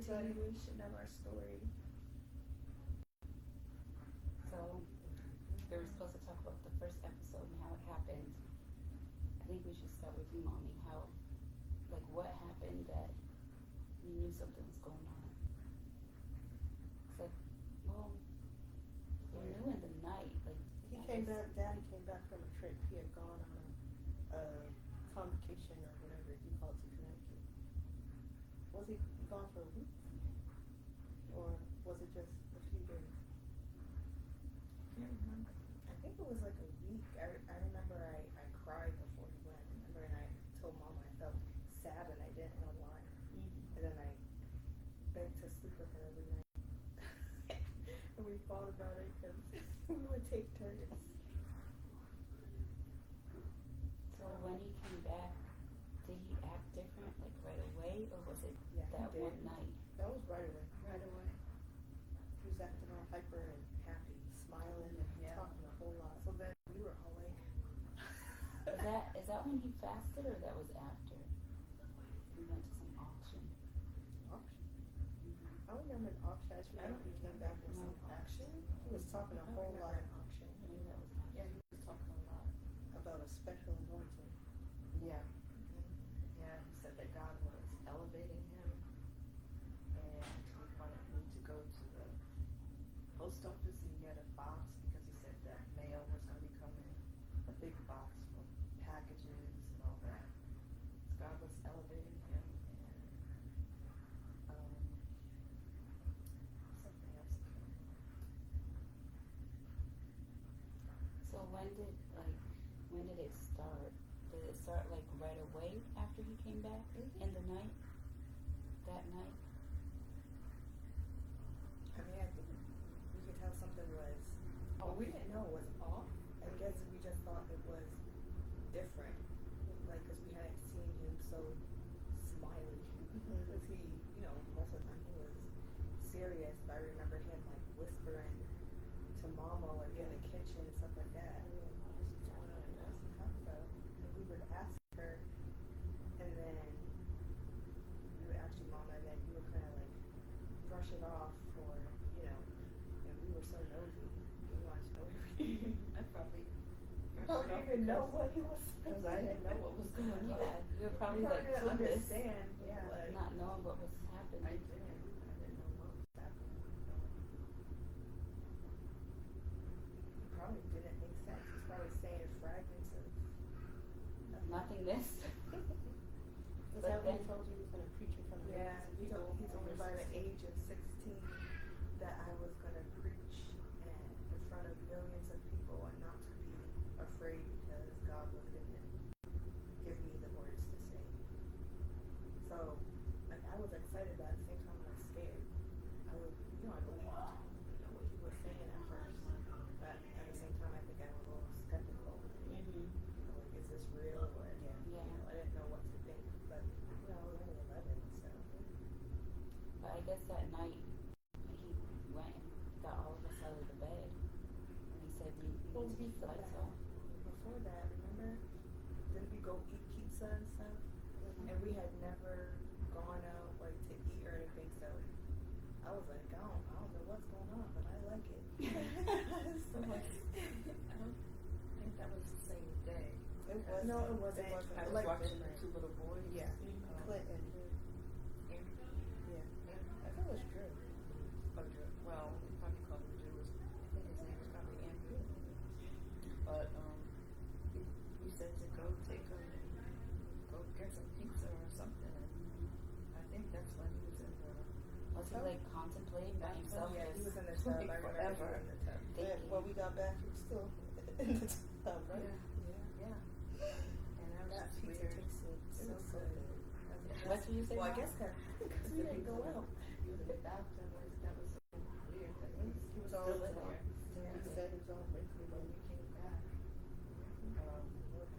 continuation of our story. So, we were supposed to talk about the first episode and how it happened. I think we should start with you, Mommy. How, like, what happened that you knew something was going on? It's like, well, you knew in the night. Like, he came back. Daddy came back from a trip. He had gone on a convocation or whatever you call it to Connecticut. Was he gone for a week, or was it just a few days? I can't remember. I think it was like a week. I remember I cried before he went. I remember, and I told Mama I felt sad and I didn't know why. Mm-hmm. And then I begged to sleep with her every night. And we fought about it because we would take turns. So when he came back, did he act different, like right away, or was it that one night? That was right away. Right away. He was acting all hyper and happy, smiling and talking a whole lot. So then we were all like, is that when he fasted, or that was after? We went to some auction. Auction? I remember an auction. I don't think he came back from some auction. He was talking a whole lot in auction. Maybe that was after. Yeah, he was talking a lot about a special anointing. Yeah. Yeah, he said that God was elevating him, and he wanted me to go to the post office and get a box because he said that mail was going to be coming, a big box full of packages and all that. So God was elevating him, and something else. So when did it start? Did it start like right away after he came back in the night? That night? I mean, I think we could tell something was. Oh, we didn't know it was off. I guess we just thought it was different, like because we hadn't seen him so smiley. Because he, most of the time he was serious. But I remember him like whispering to Mama like in the kitchen and stuff like that. And we would ask her, and then we would ask your Mama, and then you would kind of like brush it off, or and we were so nosy. We wanted to know everything. I probably don't even know what he was saying. Because I didn't know what was going on. Yeah, you were probably like clueless, not knowing what was happening. I didn't know what was happening. It probably didn't make sense. He's probably saying fragments of nothingness. Is that when he told you he was going to preach in front of he told me by the age of 16 that I was going to preach in front of millions of people and not to be afraid because God was going to give me the words to say. So, like, I was excited, but at the same time I was scared. I was, I really didn't know what he was saying at first, but at the same time I think I was a little skeptical. Mm-hmm. Like, is this real? Or I didn't know what to think, but I was only 11, so. But I guess that night he went and got all of us out of the bed, and he said, "We need to keep the lights off." Before that, remember? Didn't we go eat pizza and stuff? And we had never gone out like to eat or anything, so I was like, I don't know what's going on, but I like it. So like, I don't think that was the same day. It was. No, it wasn't. I was like watching the different. two little boys. Yeah. Clinton. Yeah. I think it was Drew. Oh, Drew. Well, we probably called him Drew. I think his name was probably Andrew. But he said to go get some pizza or something. And I think that's when he was in the. Was he like contemplating by himself? Yeah, he was in the tub. I remember he was in the tub. When we got back, he was still in the tub, right? Yeah. And that pizza tasted so good. What did you say? Well, I guess because we didn't go out. He was in the bathroom. That was so weird. That He was all still in there. He said he was all wrinkly when we came back.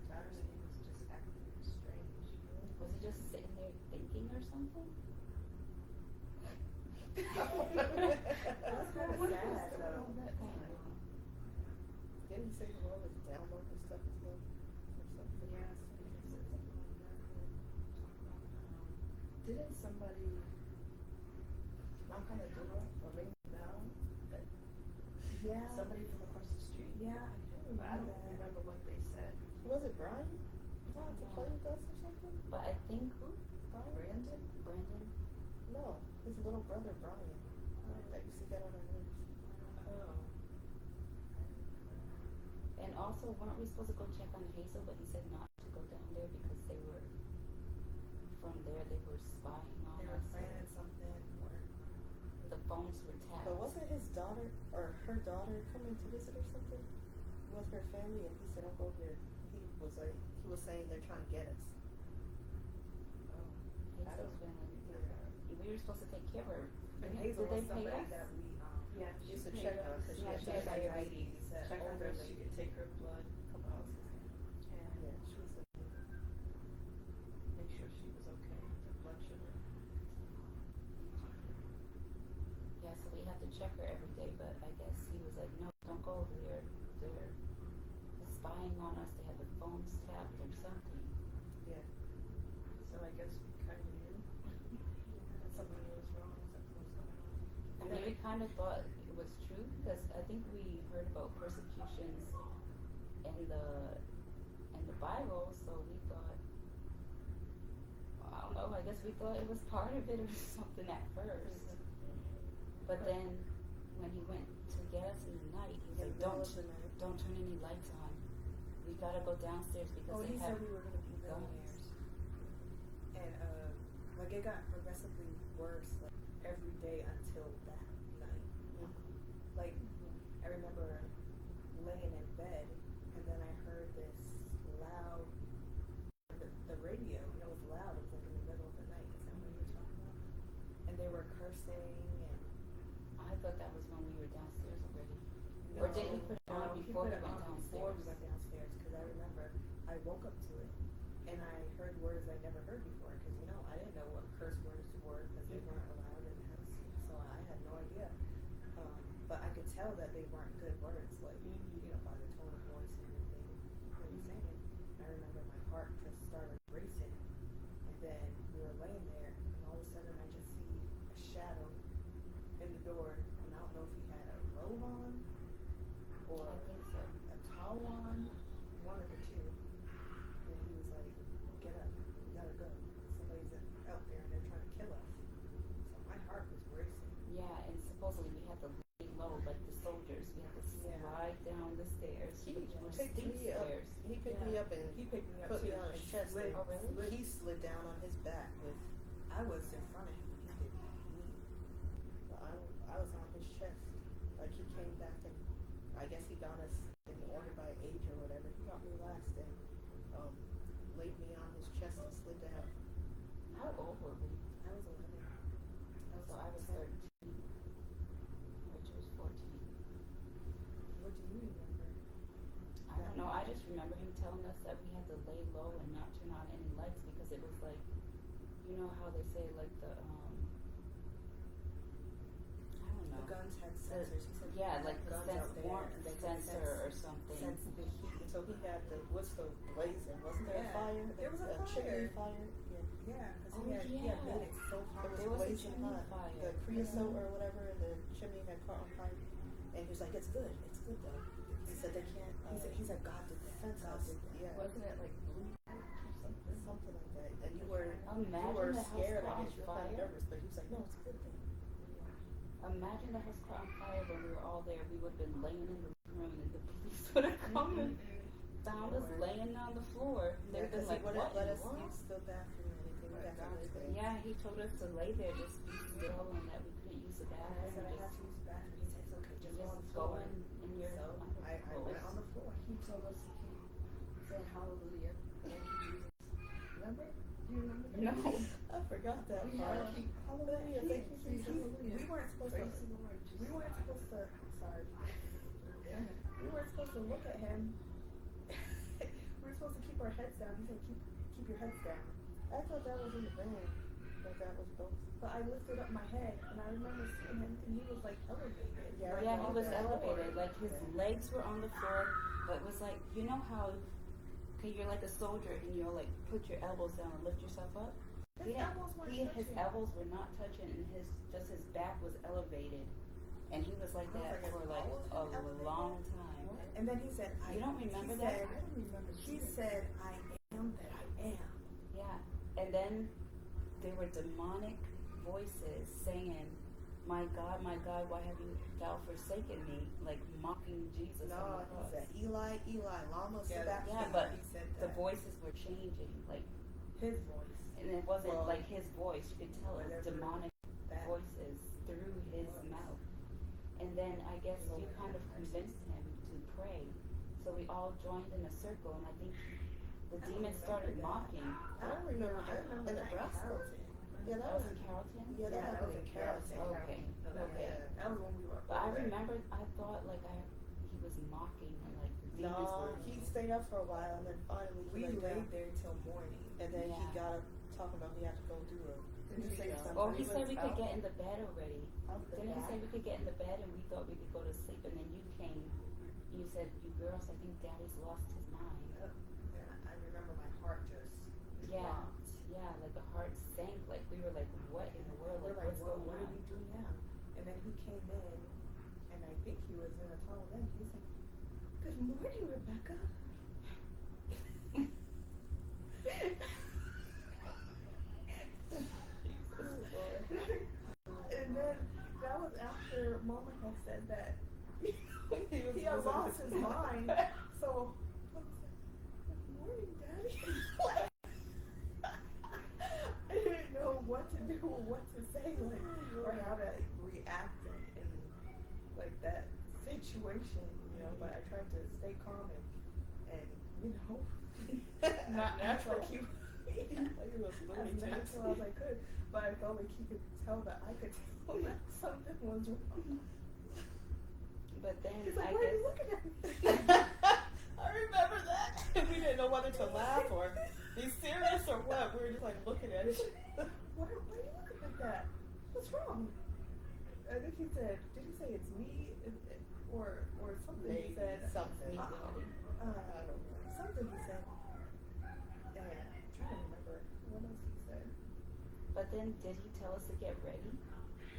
Saturday he was just acting strange. Was he just sitting there thinking or something? That's kind of sad, though. Didn't he say the Lord was downloading stuff as well? Or something? Yes, he said something like that. Didn't somebody knock on the door or ring the bell? Yeah. Somebody from across the street? Yeah, I do But I don't remember that. remember what they said. Was it Brian? Wanted to play with us or something? But I think Brandon? Brandon. No, his little brother Brian. That used to get on our nerves. Oh. And also, weren't we supposed to go check on Hazel, but he said not to go down there because they were, from there, they were spying on They were us. planning something or The phones were tapped. But wasn't his daughter or her daughter coming to visit or something with her family? And he said, "I'll go here." He was saying they're trying to get us. Hazel's family. We were supposed to take care of her. And Did Hazel they was pay somebody us? that we Yeah, she used to paid check us. on because she Yeah, had she had diabetes. Check on her so she could take her blood a couple hours ago. And Yeah, she was. make sure she was okay. The blood sugar. Yeah, so we had to check her every day, but I guess he was like, no, don't go over there. They're spying on us. They have the phones tapped or something. Yeah. So I guess we kind of knew that something was wrong. Something was going on. I mean, we kind of thought it was true because I think we heard about persecutions in the Bible, so we thought, I don't know, I guess we thought it was part of it or something at first. But then when he went to get us in the night, he was like, don't turn any lights on. We gotta go downstairs because Oh, they he have said we were going to be guns. millionaires. And like it got progressively worse like every day until that night. Like I remember laying in bed and then I heard this loud the radio, and it was loud, it was like in the middle of the night, is that what you were talking about? And they were cursing and I thought that was when we were downstairs already. Or did he put it on before we went before downstairs? we went downstairs, because I remember I woke up to it and I heard words I never heard before, because I didn't know what curse words were because they weren't allowed in the house, so I had no idea. But I could tell that they weren't good words, like by the tone of voice and everything they were saying. I remember my heart just started racing, and then we were laying there, and all of a sudden I just see a shadow in the door, and I don't know if he had a robe on or I think so. a towel on, one of the two. And he was like, "Get up, we gotta go. Somebody's out there and they're trying to kill us." So my heart was racing. Yeah, and supposedly we had to lay low like the soldiers. We had to slide down the stairs. He which were picked steep me up. stairs. He picked me up and He picked me up put too. me on his and chest. slid- Oh, really? He slid down on his back with. I was in front of him. He did me. But I was on his chest. Like he came back and I guess he got us in order by age or whatever. He got me last and laid me on his chest and slid down. How old were we? I was 11. So I was 13. Which was 14. What do you remember? I don't know. I just remember him telling us that we had to lay low and not turn on any lights because it was like, you know how they say like the I don't know. The guns had sensors. He said Yeah, they like had the guns out there warmth and they could sensor or something. sense the heat. So he had the wood stove blazing. Wasn't there a Yeah. fire? There was a chimney fire. fire. Yeah. Yeah, because Oh, he had made it so hot. It was There was a blazing chimney hot. fire. The creosote or whatever, and the chimney had caught on fire. And he was like, "It's good. It's good though." He said they can't. He said God did that. Fence God us. did that. Yeah. Wasn't it like blue or something? Something like that. And you were Imagine the house scared. caught I on guess you were kind of fire. nervous, but he was like, "No, it's a good thing." Imagine the house caught on fire when we were all there. We would have been laying in the room and the police would have come and found us laying on the floor. They would have been like, he what? wouldn't let us What? use the bathroom or anything. We got to lay there. Yeah, he told us to lay there, just be still, and that we couldn't use the And I bathroom. said I have to use the bathroom. He said it's okay, just go on the Just go floor. in your So I went on the floor. He told us to keep saying hallelujah. Thank you, Jesus. Remember? Do you remember that? No. I forgot that We part. had to keep Hallelujah. Thank you, Jesus. We weren't supposed to. Praise the Lord. We weren't supposed to. Sorry. We weren't supposed to look at him. We were supposed to keep our heads down. He said, "Keep your heads down." I thought that was in the van. But that was both. But I lifted up my head, and I remember seeing him, and he was like elevated. Yeah, Yeah, he on was the floor. elevated. Like his legs were on the floor, but it was like, you know how, okay, you're like a soldier and you'll like put your elbows down and lift yourself up. His elbows weren't his touching. elbows were not touching, and his back was elevated, and he was like that his for like balls a were elevated? long time. And then he said, You don't remember he that? Said, I don't remember. He said, I am that I am. Yeah, and then there were demonic voices saying, my God, why have thou forsaken me?" Like mocking Jesus. No, on the he cross. said, Eli, Eli, lama sabachthani. Yeah, but he said the that. voices were changing, like, His voice. and it wasn't Well, like his voice. You could tell it was whatever demonic that voices through his mouth. And then I guess you kind of convinced him to pray. So we all joined in a circle, and I think the demons started mocking. I don't remember that. In Nebraska. Yeah, That was in Carrollton? Yeah, that was in Carrollton. Okay. Okay. That was when we were. But I remember, I thought like he was mocking, and like the demons No, were. he stayed up for a while, and then finally We laid there till morning. and then he Yeah. got up talking about he had to go do a. Did you say something? Oh, he said we was could out? get in the bed already. Didn't he say we could get in the bed, and we thought we could go to sleep, and then you came. You said, "You girls, I think Daddy's lost his mind." Yeah, I remember my heart just Yeah. dropped. Yeah, like the heart sank. Like we were like, "What in the world? We're Like, like, what's what going do on?" we do now? And then he came in, and I think he was in a tunnel then. He was like, "Good morning, Rebecca." And then that was after Mama had said that he had lost his mind. So I was like, "Good morning, Daddy." I didn't know what to do or what to say, like, or how to react in like that situation, you know. But I tried to stay calm and you know, Not natural. like you. Like he was As Looney Tunes. natural as I could, but I felt like he could tell that I could tell that something was wrong. But then He's I like, "Why are guess you looking at me?" I remember that. We didn't know whether to laugh or be serious or what. We were just like looking at each other. Why are you looking like that? What's wrong? I think he said, did he say it's me? Or something he Maybe said. something. I don't know. Something he said. Yeah, I'm trying to remember. What else he said? But then did he tell us to get ready?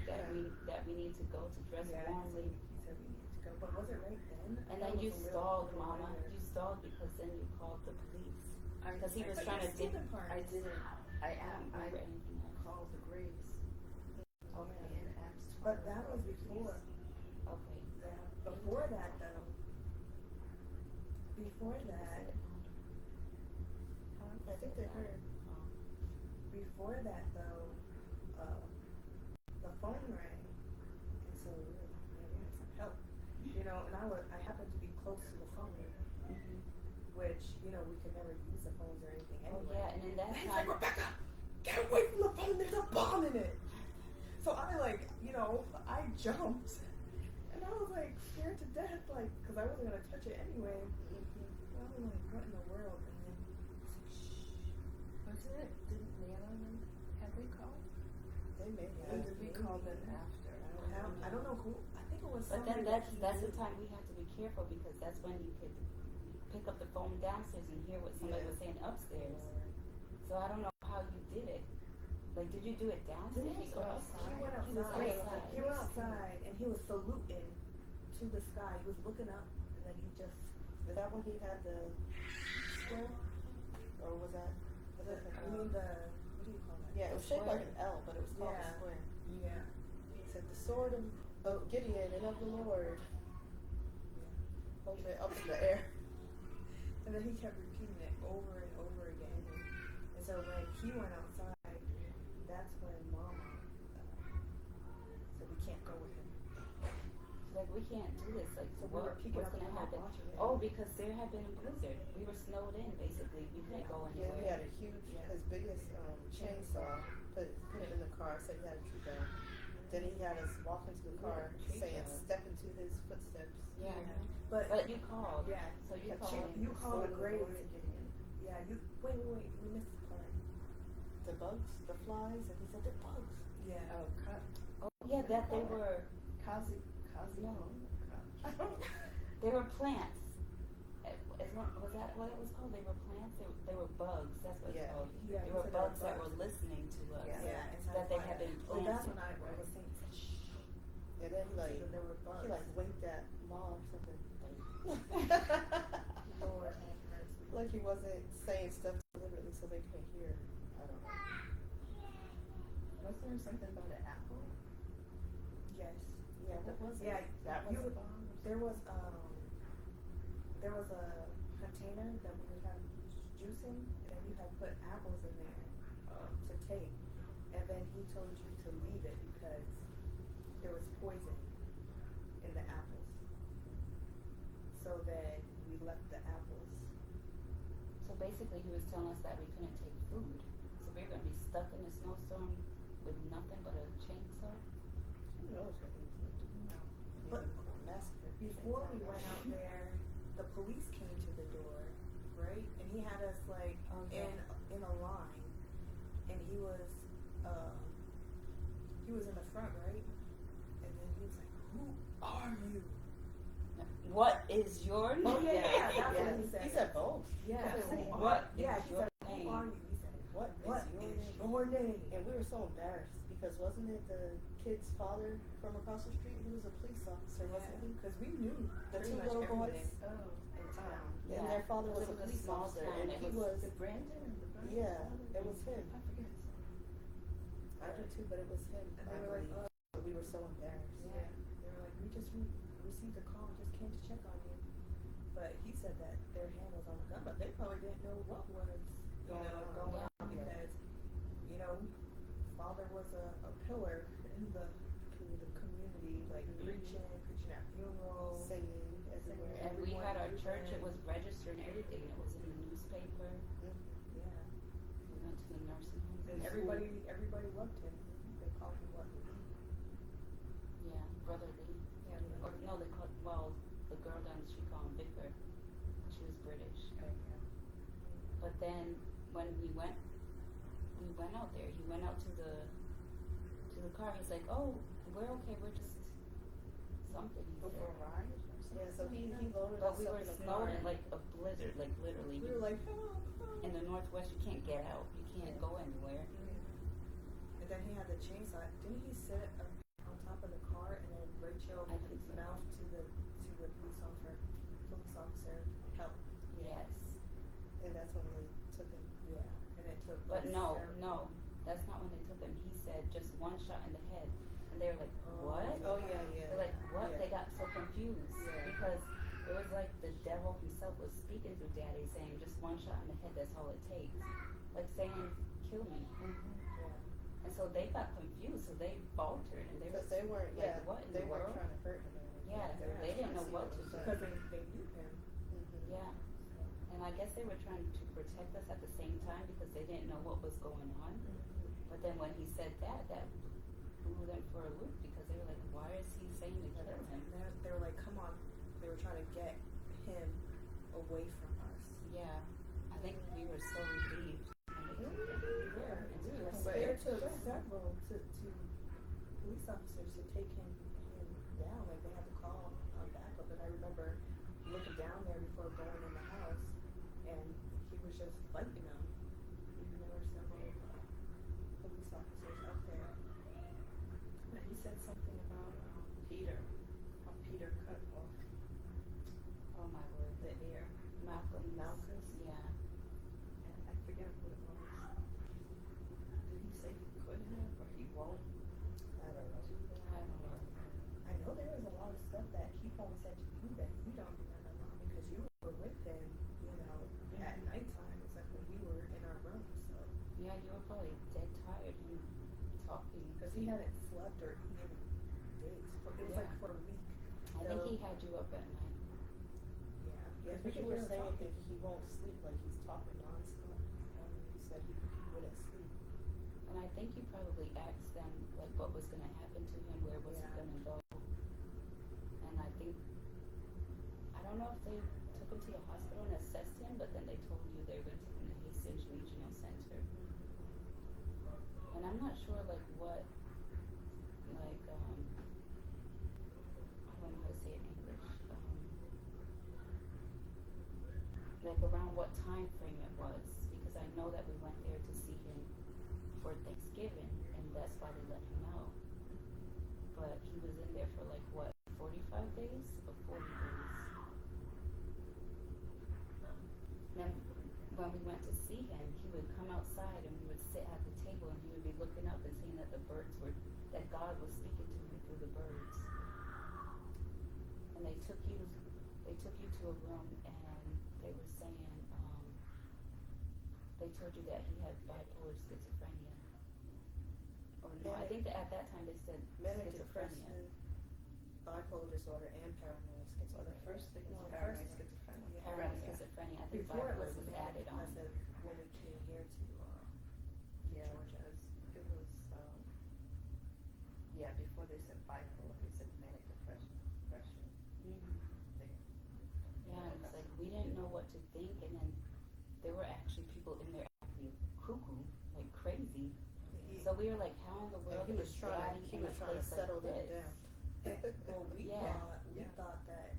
That we need to go to dress warmly. He said we need to go. But was it right then? And then you stalled, Mama. You stalled because then you called the police. Because he was trying to dig. I didn't. I remember anything else. called the graves. Okay. In Acts 12. But that was before. Okay. Yeah. Before that, though. Before that. I think they heard. Before that, though, the phone rang, and so we were like, "Man, we need some help," you know. And I happened to be close to the phone, Mm-hmm. which you know we could never use the phones or anything Oh anyway. yeah, and in that And he's time. like, "Rebecca, get away from the phone! There's a bomb in it." So I I jumped, and I was like scared to death, like, because I wasn't gonna touch it anyway. And I was like, "What in the world?" And then Wasn't it? Didn't Nana have we called? They may Or have. did we call them after? I don't know who. I think it was. But then somebody that that's he the knew. time we have to be careful because that's when you could pick up the phone downstairs and hear what somebody was saying upstairs. So I don't know how you did it. Like, did you do it downstairs or outside? He went He was outside. outside. He went outside and he was saluting to the sky. He was looking up and then he just. Is that when he had the square? Or was that? I mean the. What do you call that? Yeah, it was shaped like an L, but it was called a square. Yeah. He said, "The sword of Gideon and of the Lord." Holding it up in the air. And then he kept repeating it over and over again. And so when he went outside, that's when Mama said we can't go with him. Like, we can't do this. Like, So we were peeking what's out the gonna window happen? watching it. Oh, because there had been a blizzard. We were snowed in basically. We couldn't go Yeah, anywhere. he had a huge, his biggest chainsaw. Put it in the car. Said he had to keep down. Then he had us walk into the car, saying, "Step into his footsteps." Yeah. But You called. yeah, So you Kept called. checking. you called the Sword of graves. Gideon. Yeah, you wait, we missed the part. The bugs, the flies, and he said the bugs. Yeah. Oh, Oh yeah, that they were. Kazi. No. I don't. They were plants. Was that what it was called? They were plants. They were bugs. That's what it's Yeah. called. Yeah, They he were said bugs that bugs. were listening to that they had been So that's planting. when I was saying, shh. And then So there were bugs. he like winked at mom or something. Lord have mercy. Like he wasn't saying stuff deliberately so they couldn't hear. I don't know. Was there something about an apple? Yes. Yeah, what was it? Yeah, That was you- a bomb. there was a container that we would have juice in, and you had put apples in there to take, and then he told you to leave it because there was poison in the apples. So then we left the apples. So basically, he was telling us that we couldn't take food. So we were gonna be stuck in a snowstorm with nothing but a chainsaw. Who knows what he was going to do? But Massacre. before we went out there, the police came to the door, right? And he had us like Oh, yeah. in a line, and he was in the front, right? And then he was like, "Who are you?" What is your name? Oh yeah, yeah, that's Yeah. what he said. He said both. Yeah, He said, who what are- yeah, is he your said, name? "Who are you?" He said, What "What is your is name?" your name?" And we were so embarrassed because wasn't it the kid's father from across the street who was a police officer, wasn't he? Because we knew The pretty two much little boys. everything in town. Yeah. And their father was It a was a police small officer, town. and It he was- was. The Brandon and the Brandon. Yeah, it was him. I forget his name. I do too, but it was him. And I they were like, believe. But we were so embarrassed. Yeah, they were like, "We just received a call, just came to check on you." But he said that their hand was on the gun, but they probably didn't know what was going on because, father was a pillar in the community, like preaching at funerals. Singing everywhere. And we had our Everyone church, it knew was registered and everything. It was in the newspaper. Yeah, We went to the nursing home. and everybody loved him. They called him what? Yeah, Brother Lee. Yeah, Or no, they called, well, the girl down the street called him Vicar. She was British. But then when we went out there. He went out to the car. He's like, "Oh, we're okay. We're just something." He Go said. for a ride or something? Yeah, so he loaded But us we up were in the snowed car. in like a blizzard, like literally. We were like, "Help, help." In the Northwest, you can't get out. You can't go anywhere. And then he had the chainsaw. Didn't he sit on top of the car and then Rachel I think so. mouthed to the police officer, "Help." Yes. And that's when they took him. Yeah. And it took. But like no, 7 no, that's not when they took him. He said just one shot in the head, and they were like, "What?" Oh yeah, yeah. They're like, "What?" Yeah. They got so confused because it was like the devil himself was speaking through Daddy, saying, "Just one shot in the head. That's all it takes." Like saying, "Kill me." And so they got confused. So they faltered, and they were Because they weren't, like, yeah, "What in they the weren't world?" trying to hurt him. or anything. Yeah, they didn't know what to do. Because they knew him. Mhm. Yeah. And I guess they were trying to protect us at the same time because they didn't know what was going on. But then when he said that blew them for a loop because they were like, "Why is he saying to kill him?" And they were like, "Come on!" They were trying to get him away from us. Yeah. I think we were so relieved. when they took him. Yeah, And we were but it scared. took several to police officers to take him down. Like they had to call on backup. And I remember looking down there before going in the house, and he was just fighting them. And there were several police officers out there. And he said something about Peter, how Peter cut off Oh my word. the air. Malcolm. Yeah. And I forget what it was. Did he say he could have or he won't? I don't know. I don't know. I know there was a lot of stuff that he probably said to you that you don't remember, Mom, because you were with him, at nighttime. It's like when we were in our room, so. Yeah, you were probably dead tired and talking. Because he hadn't slept or eaten in days. It was like for a week. I think he had you up at night. Yeah. Yeah, because you were saying that he won't sleep, like he's talking nonstop. He said he wouldn't sleep. And I think you probably asked them like what was gonna happen to him, where was he gonna go. And I think I don't know if they took him to the hospital and assessed him, but then they told you they were gonna take him to Hastings Regional Center. And I'm not sure like what like I don't know how to say it in English. Like around what time frame it was, because I know that we went there to see him for Thanksgiving, and that's why into a room and they were saying, they told you that he had bipolar schizophrenia. Or no, I think that at that time they said Manic schizophrenia. depression, bipolar disorder, and paranoid Well, the schizophrenia. first thing was No, paranoid first- schizophrenia. Paranoid schizophrenia. I think Before it bipolar was was manic. added I on. said when we came here to Yeah, Georgia. it was, yeah, before they said bipolar, they said manic depression. Mhm. Yeah, and it's like we didn't know what to think, and then there were actually people in there acting cuckoo, like crazy. So we were like, how in the And world he was is trying daddy to, he in was a trying to place settle like them this? down. Well, Yeah. we thought that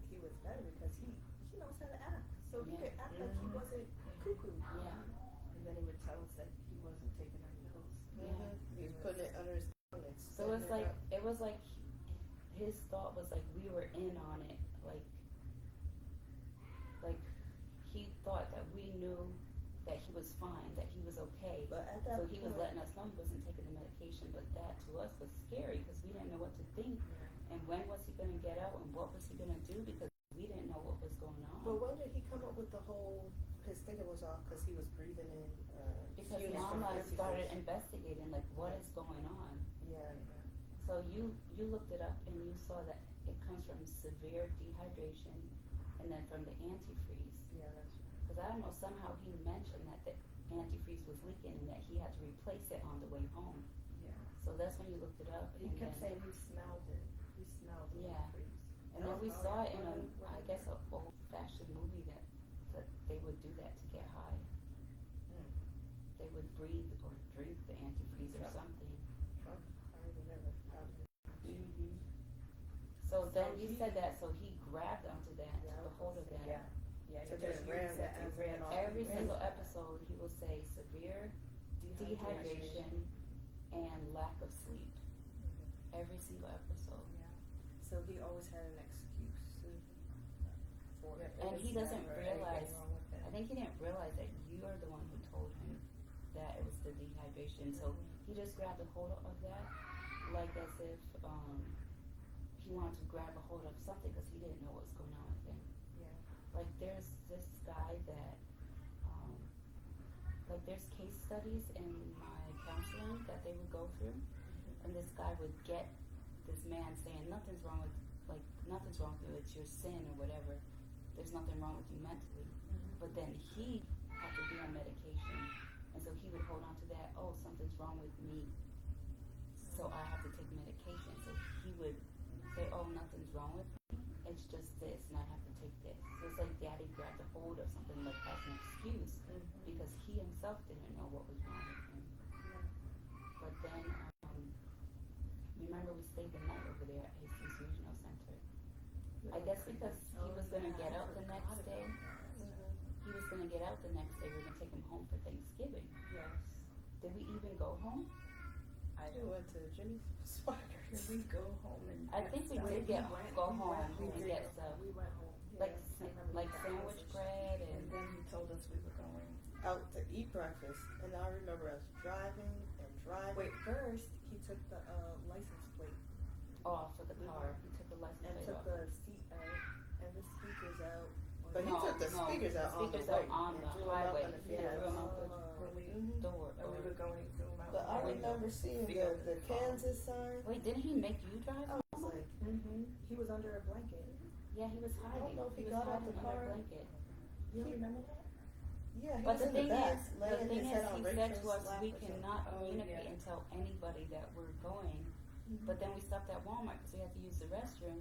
he was better because he knows how to act, so he could act like he wasn't cuckoo. Yeah. And then he would tell us that he wasn't taking our pills. Yeah. He was putting it under his tongue. And So it's like it was like his thought was like we were in on it, like he thought that we knew that he was fine, that he was okay. But at that So he was point, letting us know he wasn't taking the medication, but that to us was scary because we didn't know what to think. And when was he going to get out and what was he going to do because we didn't know what was going on. But when did he come up with the whole? His thinking was off because he was breathing in. Because fumes from Mama fancy started foods. investigating like what is going on. Yeah. So you looked it up and you saw that it comes from severe dehydration and then from the antifreeze. Yeah, that's right. Because I don't know, somehow he mentioned that the antifreeze was leaking and that he had to replace it on the way home. Yeah. So that's when you looked it up. He And kept then, saying he smelled it. He smelled the Yeah. freeze. and then we saw it in I guess a old-fashioned movie that they would do that to get high. They would breathe or drink the antifreeze or something. I remember. So then you said that, so he grabbed onto that, Yeah, took a hold of that. Yeah. Yeah, So he just just ran used it that as ran off. Every Yeah. single episode, he will say severe dehydration and lack of sleep. Every single episode. Yeah. So he always had an excuse for it. And he doesn't Never realize, anything wrong with it. I think he didn't realize that you are the one who told him that it was the dehydration. So he just grabbed a hold of that, like as if he wanted to grab a hold of something because he didn't know what was going on with him. Yeah. Like there's this guy that, like there's case studies in my counseling that they would go through, and this guy would get this man saying nothing's wrong with you, it's your sin or whatever. There's nothing wrong with you mentally, but then he had to be on medication, and so he would hold on to that. Oh, something's wrong with me, so I have to take medication. So he would say, oh, nothing's wrong with me. It's just this, and I have to take this. So it's like Daddy grabbed a hold of something like as an excuse because he himself didn't know what was wrong with him. But then, remember we stayed the night over there at Jesus Regional Center. I guess because he was going to get out the next day. He was going to get out the next day. We were going to take him home for Thanksgiving. Yes. Did we even go home? We went to Jimmy's Spiders. Did we go home and I think we did go home and get stuff. We went home. Like Yes. like sandwich bread And and then he told us we were going. Out to eat breakfast, and I remember us driving and driving. Wait, first he took the license plate off for the car. He took the license and plate took off. the seat out and the speakers out. But he No, took the no, speakers the out speakers on the way out on and the threw 'em out highway. on the He field. threw 'em out the When we door. when we were going, he threw him out. But I the window. remember seeing Field. the Kansas sign. Wait, didn't he make you drive? I was like, He was under a blanket. Yeah, he was hiding. know if he was got out hiding the under a car. blanket. You don't remember that? yeah, he But was the in thing the back, is, laying his head on he said Rachel's to us, lap we or something. cannot Oh, communicate yeah. and tell anybody that we're going. But then we stopped at Walmart because we had to use the restroom.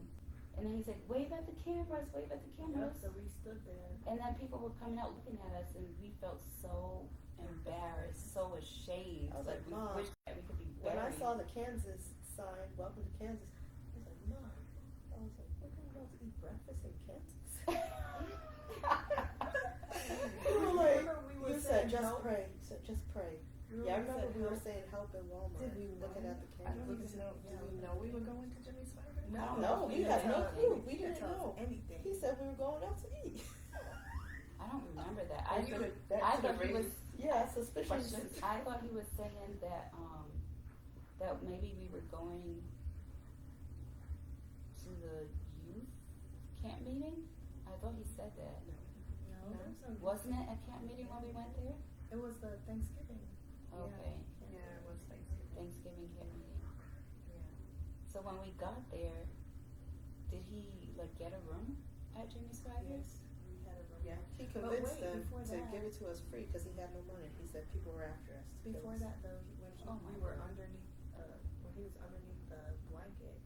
And then he's like, wave at the cameras, wave at the cameras. So we stood there. And then people were coming out looking at us, and we felt so embarrassed, so ashamed. I was like, we Mom, wish that we could be When I buried. saw the Kansas sign, welcome to Kansas, I was like, Mom. I was like, we're going out to eat breakfast in Kansas. We were like, you said just pray. You said just pray. Yeah, I remember we were saying help in Walmart. Did we looking know? at the I don't cameras? even know. Did we know we were going to Jimmy's Spiders? No. No, we You had didn't no know. clue. We He didn't tell us know. anything. He said we were going out to eat. I don't remember that. And I you thought, would- that I could've thought he was. raised Yeah, suspicious. questions. I thought he was saying that that maybe we were going to the youth camp meeting? I thought he said that. No, there was no. Wasn't it a camp meeting when we went there? It was the Thanksgiving. Okay. Yeah, it was Thanksgiving. Thanksgiving camp meeting. Yeah. So when we got there, did he like get a room at Jimmy Swagger's? Yes, we had a room. Yeah, he But convinced wait, them before to that- give it to us free because he had no money. He said people were after us. Before that, though, Oh my we were God. underneath, when he was underneath the blanket,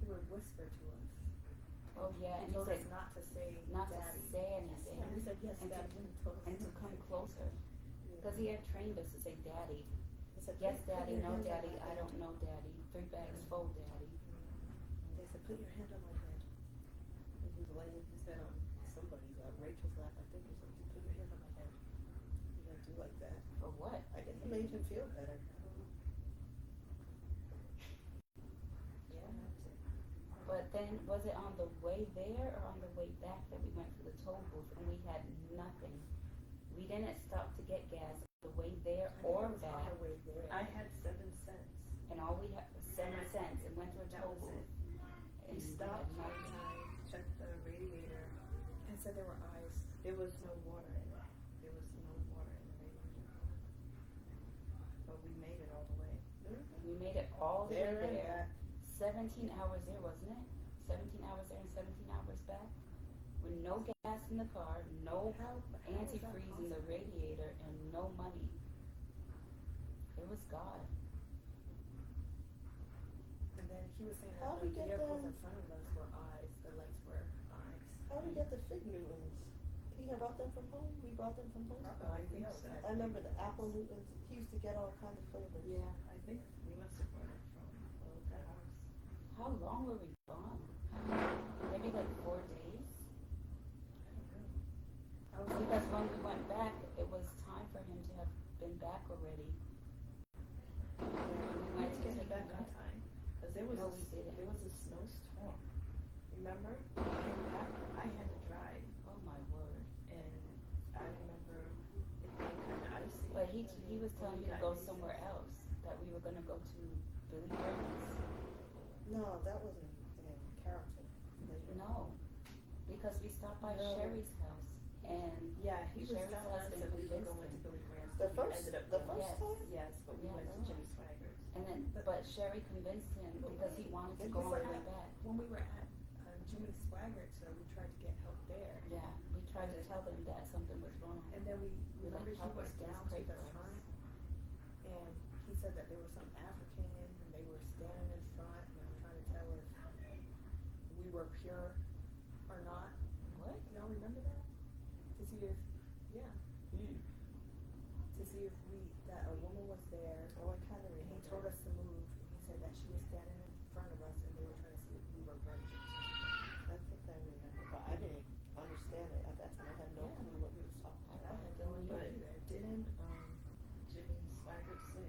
he would whisper to us. Oh yeah, and He he told said us not to say not Daddy. to say anything And we said yes, And Daddy. and to come closer because he had trained us to say Daddy. He said, Yes, "Put Daddy. your No, hand on Daddy. my I head." don't know, Daddy. 3 bags full, Daddy. They said, put your hand on my head. And he was laying his head on somebody's, Rachel's lap, I think, or something. Put your hand on my head. He would do like that. For what? I guess it made him feel better. Yeah. But then, was it on the way there or on the way back that we went to the toll booth and we had nothing? We didn't stop to get gas on the way there or I think it was on back, the way there. I had 7 cents. and all we had was 7 cents and went to a That toll was booth. it. And We we stopped had one nothing. time, checked the radiator. And said there were eyes. There was no water in it. There was no water in the radiator. But we made it all the way. We made it all the way There and there. back. 17 hours there, wasn't it? 17 hours there and 17 hours back. With no gas in the car, no How is that antifreeze in the possible? radiator, and no money. It was God. And then he was saying How that we the get vehicles them? in front of us were eyes, the lights were eyes. How did he get the fig Newtons? He had brought them from home. We brought them from home. Probably. I think else so. had I remember the apple Newtons. He used to get all kinds of flavors. Yeah. I think we must have brought it from that house. How long were we gone? Maybe like 4 days? I was Because when we went back, it was time for him to have been back already. We We went to didn't take get back him on back. time. Because there was No, a, we didn't. there was a snowstorm. Remember? We came back, I had to drive. Oh my word. And I remember it being kind of icy. But he was telling me to go somewhere else, that we were going to go to Billy Burns. No, that wasn't in Carrollton. No, because we stopped by No. Sherry's house and Yeah, he was Sherry's telling us husband that we were convinced going to him. Billy Grant's. The but we first- ended up the going- first time? Yes, but we Yeah. went to Jimmy Swagger's. And then, but Sherry convinced him because he wanted to It go was on the like- way back. when we were at Jimmy Swaggart's, so we tried to get help there. Yeah, we tried to tell them that something was wrong. And then we We remember like he help us, went please down to pray the for us. front, and he said that there were some Africans, and they were standing in front, and they were trying to tell us we were pure or not. What? Y'all remember that? To see if, yeah, to see if that a woman was there, Oh, I kind of and he remember. told us to move, and he said that she was standing in front of us, and they were trying to see if we were virgins. I think I remember, but I didn't understand it at that time. I had no Yeah. clue what he was talking I about. had no But idea. didn't Jimmy Swagger say,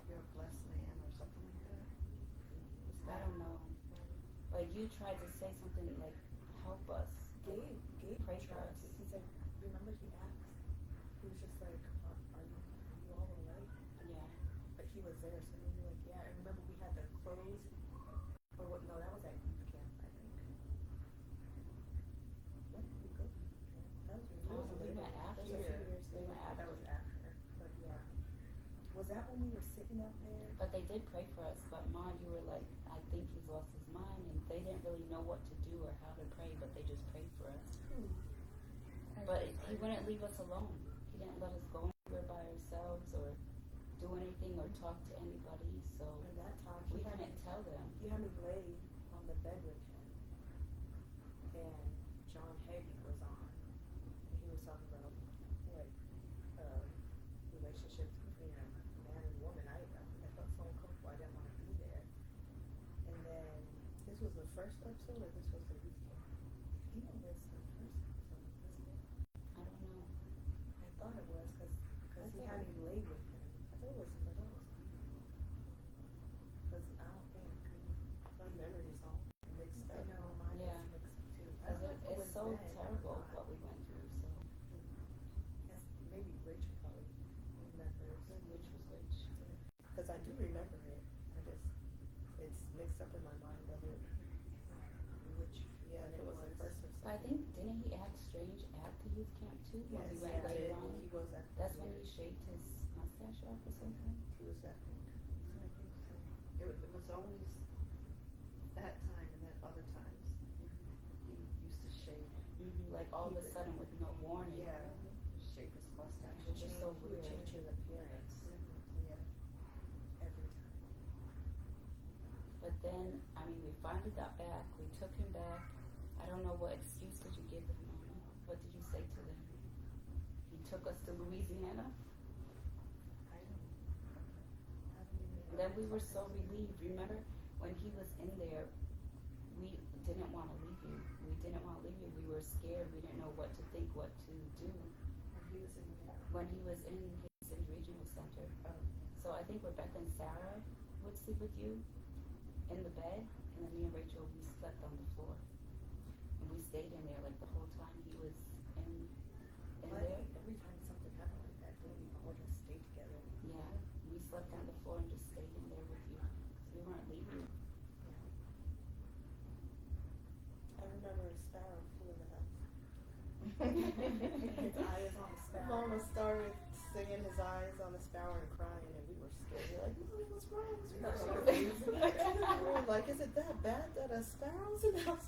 "You're a blessed man" or something like that? Was I that? don't know. But you tried to say something like, help us. Gabe Pray for tried us. to, he said, remember he asked, he was just like, are you all alright? Yeah. But he was there, so we were like, yeah. And remember we had the clothes, or what? No, that was at youth camp, I think. When did we go? to youth camp? That was when Oh, we later. went That was a after. few years We later. went That after. was after, but yeah. Was that when we were sitting up there? But they did pray for us. But Mom, you were like, I think he's lost his mind, and they didn't really know what to do or how to pray, but they just prayed for us. But he wouldn't leave us alone. He didn't let us go anywhere by ourselves or do anything or talk to anybody. So At that time, we he had me couldn't tell them. he had me lay on the bed with him, and John Hagee was on, and he was talking about like relationships between a man and woman. I felt so uncomfortable. I didn't want to be there. And then This was the first episode, or this was the youth camp? he was the first episode, wasn't it? I don't know. I thought it was because he had me lay with him. I thought it was the first. Because I don't think My memory's all mixed I up. know mine Yeah. is mixed too. I Because don't know if it it's was so then or terrible not. what we went through. So Yes, maybe Rachel probably remembers. which was which? Because I do remember it. I just, it's mixed up in my mind whether, Which yeah, if it was the first or But I think, didn't he act strange at the youth camp too? When Yes, we went later he on? was at. That's when he shaved his mustache off or something? He was at. I think so. It was always that time and then other times. He used to shave. Like all of a sudden with no warning. Yeah. Shave his mustache. Which is so He would weird. change his appearance. Yeah. Every time. But then, I mean, we finally got back. We took him back. I don't know what excuse did you give them, Mama? What did you say to them? He took us to Louisiana. I don't even Then we were so relieved. Remember when he was in there, we didn't want to leave you. We didn't want to leave you. We were scared. We didn't know what to think, what to do. He was in there. When he was in his City Regional Center. So I think Rebecca and Sarah would sleep with you in the bed, and then me and Rachel, we slept on the floor. And we stayed in there like the whole time he was in Well, I there. think every time something happened like that, then we all just stayed together. Yeah, we slept on the floor and just stayed in there with you. 'Cause we weren't leaving. I remember a sparrow flew in the house. His eye is on the sparrow. Mama started singing his eyes on the sparrow and crying, and we were scared. We were like, Mommy, what's wrong? What's wrong? We were like, is it that bad that a sparrow's in the house?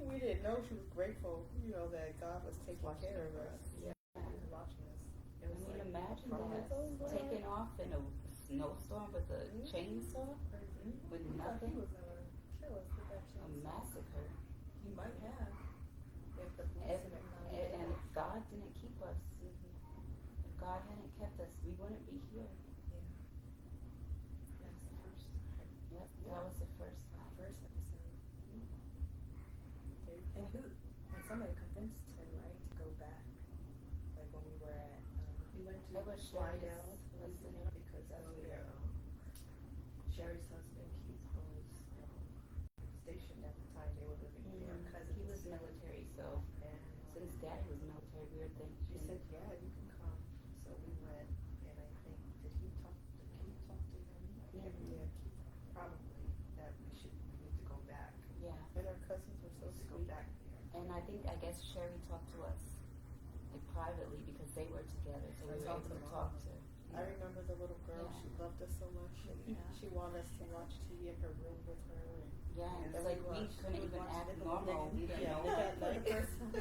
We didn't know. She was grateful, that God was taking care of us. Yeah. And watching us. I mean, imagine that. Oh, Taking off in a snowstorm with a chainsaw with He nothing. was gonna kill us with that A chainsaw. massacre. He might have. If the police If, hadn't come. and if God didn't keep us, if God hadn't kept us, we wouldn't be here. That's the first Yep, that was the first time. episode. And somebody convinced him, right, to go back. Like when we were at, We went to It was Slidell, Sherry's Louisiana, because that's where Sherry's husband Keith was stationed at the time. They were living there. Cousins. He was military, so And since Daddy was military, we were thinking. she said, "Yeah, you can come." So we went, and I think did Keith talk to him? Yeah. Probably that we need to go back. Yeah. And our cousins were so To go sweet. back there. And I guess Sherry talked to us like privately because they were together, so we were Talk able to to Mom. talk to. I remember the little girl. Yeah. She loved us so much, and she wanted us to watch TV in her room with her. And Yeah, and then it's like we watched- couldn't we even watched act it. normal. We didn't Yeah, know. that night.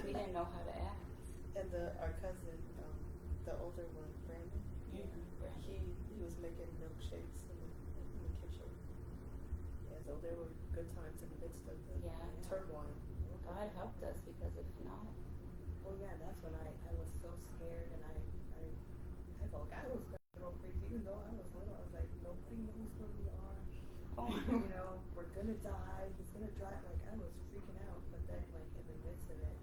We didn't know how to act. And our cousin, the older one, Brandon, he was making milkshakes in the kitchen. Yeah, so there were good times in the midst of the Yeah. turmoil. God helped us because if not, well, yeah, that's when I was so scared, and I felt like I was gonna go crazy, even though I was little. I was like, nobody knows where we are. We're gonna die. He's gonna drive. Like I was freaking out, but then like in the midst of it,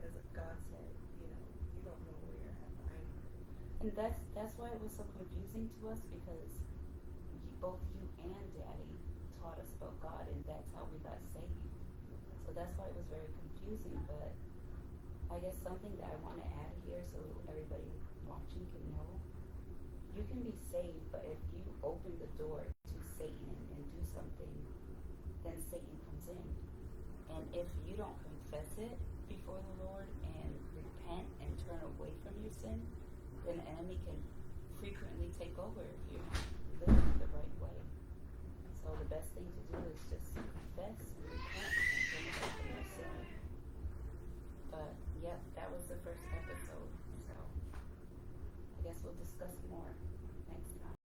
as God said, you don't know where you're at. and that's why it was so confusing to us because both you and Daddy taught us about God, and that's how we got saved. So that's why it was very confusing. But I guess something that I want to add here, so everybody watching can know, you can be saved, but if you open the door to Satan and do something, then Satan comes in. And if you don't confess it before the Lord and repent and turn away from your sin, then the enemy can frequently take over if you're not living the right way. So the best thing to do is just confess and repent and turn away from your sin. But yep, that was the first episode. So I guess we'll discuss more.